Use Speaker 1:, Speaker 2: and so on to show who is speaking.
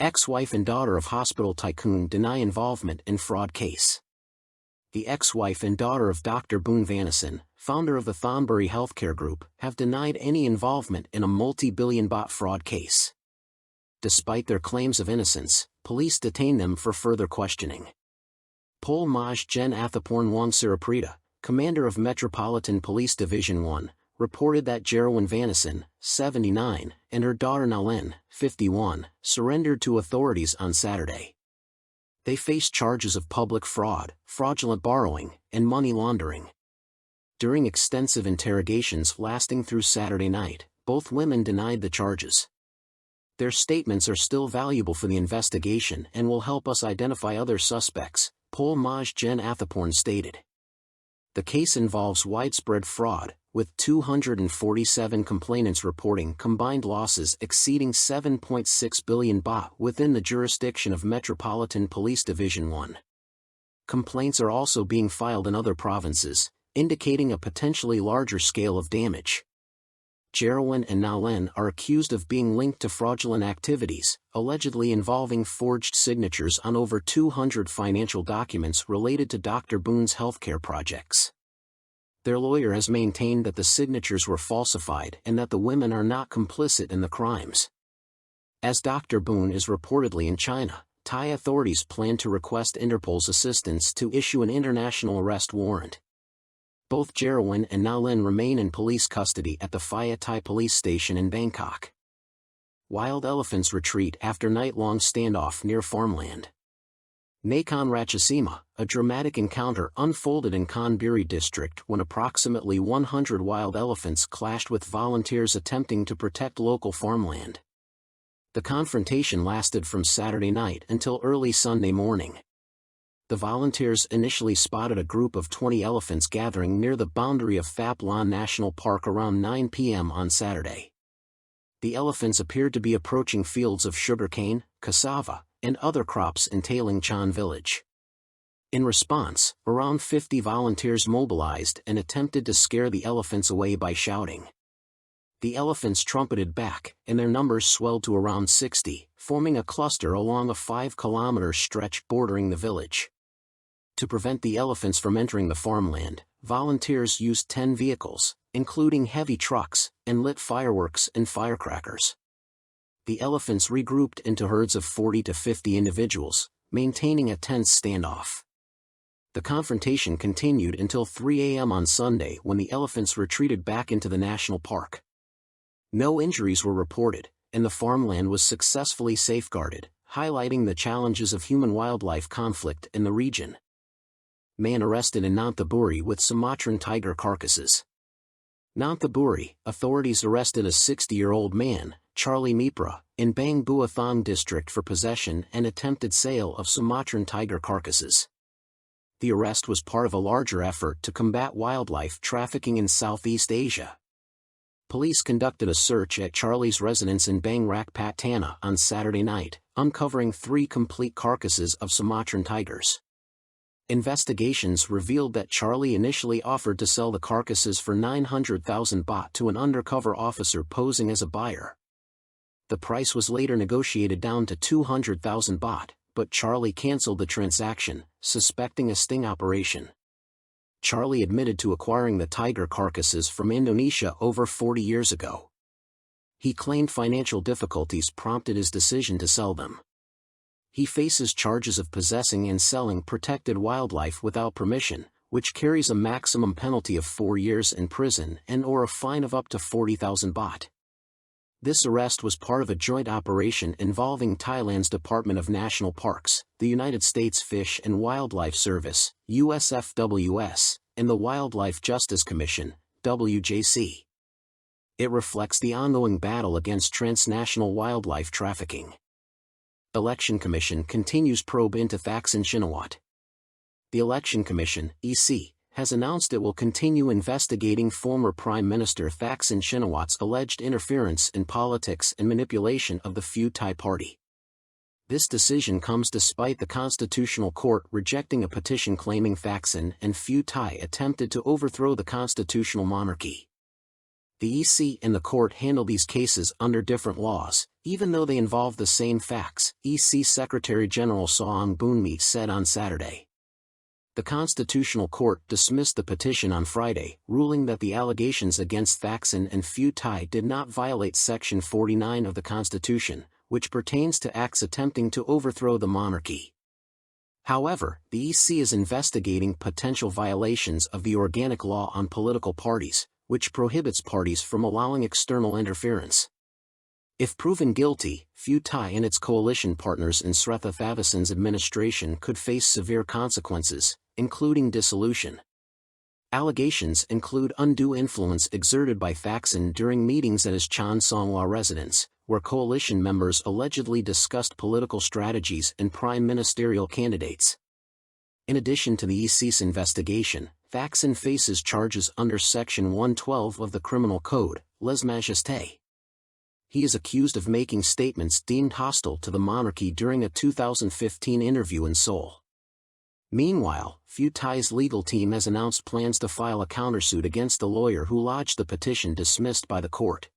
Speaker 1: Ex-wife and daughter of hospital tycoon deny involvement in fraud case. The ex-wife and daughter of Dr. Boon Vanesen, founder of the Thonburi Healthcare Group, have denied any involvement in a multi-billion baht fraud case. Despite their claims of innocence, police detained them for further questioning. Pol Maj Gen Athaporn Wongsuраprita, commander of Metropolitan Police Division 1, reported that Jerwin Vanesen, 79, and her daughter Nalen, 51, surrendered to authorities on Saturday. They faced charges of public fraud, fraudulent borrowing, and money laundering. During extensive interrogations lasting through Saturday night, both women denied the charges. Their statements are still valuable for the investigation and will help us identify other suspects, Pol Maj Gen Athaporn stated. The case involves widespread fraud, with 247 complainants reporting combined losses exceeding 7.6 billion baht within the jurisdiction of Metropolitan Police Division 1. Complaints are also being filed in other provinces, indicating a potentially larger scale of damage. Jerwin and Nalen are accused of being linked to fraudulent activities, allegedly involving forged signatures on over 200 financial documents related to Dr. Boon's healthcare projects. Their lawyer has maintained that the signatures were falsified and that the women are not complicit in the crimes. As Dr. Boon is reportedly in China, Thai authorities plan to request Interpol's assistance to issue an international arrest warrant. Both Jerwin and Nalen remain in police custody at the Phaya Thai police station in Bangkok. Wild elephants retreat after night-long standoff near farmland. Nakhon Ratchasima, a dramatic encounter unfolded in Thonburi district when approximately 100 wild elephants clashed with volunteers attempting to protect local farmland. The confrontation lasted from Saturday night until early Sunday morning. The volunteers initially spotted a group of 20 elephants gathering near the boundary of Phap Lan National Park around 9 p.m. on Saturday. The elephants appeared to be approaching fields of sugarcane, cassava, and other crops in Tailing Chan village. In response, around 50 volunteers mobilized and attempted to scare the elephants away by shouting. The elephants trumpeted back, and their numbers swelled to around 60, forming a cluster along a 5-kilometer stretch bordering the village. To prevent the elephants from entering the farmland, volunteers used 10 vehicles, including heavy trucks, and lit fireworks and firecrackers. The elephants regrouped into herds of 40 to 50 individuals, maintaining a tense standoff. The confrontation continued until 3 a.m. on Sunday when the elephants retreated back into the national park. No injuries were reported, and the farmland was successfully safeguarded, highlighting the challenges of human-wildlife conflict in the region. Man arrested in Nonthaburi with Sumatran tiger carcasses. Nonthaburi, authorities arrested a 60-year-old man, Charlie Mipra, in Bang Buathong district for possession and attempted sale of Sumatran tiger carcasses. The arrest was part of a larger effort to combat wildlife trafficking in Southeast Asia. Police conducted a search at Charlie's residence in Bang Rak Pat Tana on Saturday night, uncovering 3 complete carcasses of Sumatran tigers. Investigations revealed that Charlie initially offered to sell the carcasses for 900,000 baht to an undercover officer posing as a buyer. The price was later negotiated down to 200,000 baht, but Charlie cancelled the transaction, suspecting a sting operation. Charlie admitted to acquiring the tiger carcasses from Indonesia over 40 years ago. He claimed financial difficulties prompted his decision to sell them. He faces charges of possessing and selling protected wildlife without permission, which carries a maximum penalty of 4 years in prison and/or a fine of up to 40,000 baht. This arrest was part of a joint operation involving Thailand's Department of National Parks, the United States Fish and Wildlife Service, USFWS, and the Wildlife Justice Commission, WJC. It reflects the ongoing battle against transnational wildlife trafficking. Election Commission continues probe into Thaksin Shinawatra. The Election Commission, EC, has announced it will continue investigating former Prime Minister Thaksin Shinawatra's alleged interference in politics and manipulation of the Pheu Thai Party. This decision comes despite the Constitutional Court rejecting a petition claiming Thaksin and Pheu Thai attempted to overthrow the constitutional monarchy. The EC and the court handle these cases under different laws, even though they involve the same facts, EC Secretary General Saong Boonmi said on Saturday. The Constitutional Court dismissed the petition on Friday, ruling that the allegations against Thaksin and Pheu Thai did not violate Section 49 of the Constitution, which pertains to acts attempting to overthrow the monarchy. However, the EC is investigating potential violations of the Organic Law on Political Parties, which prohibits parties from allowing external interference. If proven guilty, Pheu Thai and its coalition partners in Sretha Thavisin's administration could face severe consequences, including dissolution. Allegations include undue influence exerted by Thaksin during meetings at his Chan Songwa residence, where coalition members allegedly discussed political strategies and prime ministerial candidates. In addition to the EC's investigation, Thaksin faces charges under Section 112 of the Criminal Code, lèse-majesté. He is accused of making statements deemed hostile to the monarchy during a 2015 interview in Seoul. Meanwhile, Pheu Thai's legal team has announced plans to file a countersuit against the lawyer who lodged the petition dismissed by the court.